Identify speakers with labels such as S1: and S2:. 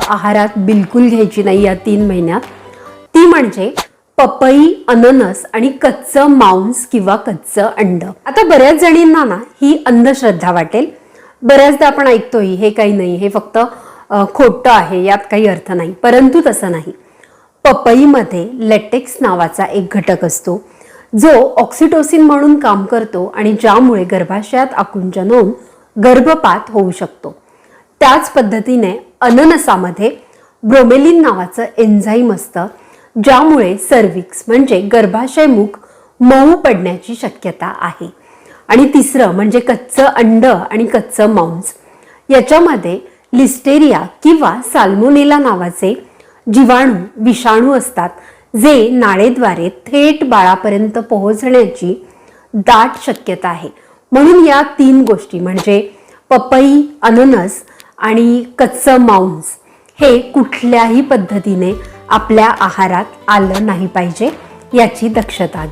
S1: आहारात बिलकुल घ्यायची नाही या 3 महिन्यात, ती म्हणजे पपई, अननस आणि कच्चं मांस किंवा कच्चं अंड. आता बऱ्याच जणींना ना ही अंधश्रद्धा वाटेल. बऱ्याचदा आपण ऐकतोय हे काही नाही, हे फक्त खोटं आहे, यात काही अर्थ नाही. परंतु तसं नाही. पपईमध्ये लेटेक्स नावाचा एक घटक असतो जो ऑक्सिटोसिन म्हणून काम करतो आणि ज्यामुळे गर्भाशयात आकुंचन होऊन गर्भपात होऊ शकतो. त्याच पद्धतीने अननसामध्ये ब्रोमेलिन नावाचं एन्झाईम असतं ज्यामुळे सर्व्हिक्स म्हणजे गर्भाशयमुख मऊ पडण्याची शक्यता आहे. आणि तिसरं म्हणजे कच्चं अंड आणि कच्चं मांस. याच्यामध्ये लिस्टेरिया किंवा साल्मोनेला नावाचे जीवाणू, विषाणू असतात जे नाळेद्वारे थेट बाळापर्यंत पोहोचण्याची दाट शक्यता आहे. म्हणून या 3 गोष्टी म्हणजे पपई, अननस आणि कच्चं मांस हे कुठल्याही पद्धतीने आपल्या आहारात आलं नाही पाहिजे, याची दक्षता घ्या.